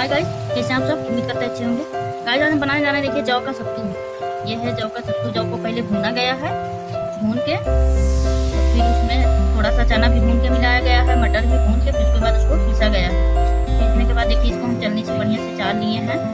Hi guys, कैसे आप सब? उम्मीद करते अच्छे होंगे। गाइस आज हम बनाने जा रहे हैं, देखिए जौ का सत्तू। ये है जौ का सत्तू। जौ को पहले भूना गया है, भून के फिर उसमें थोड़ा सा चना भी भून के मिलाया गया है, मटर भी भून के, फिर उसके बाद उसको पीसा गया है। पीसने के बाद देखिए इसको हम चलनी से बढ़िया से चाल लिए हैं।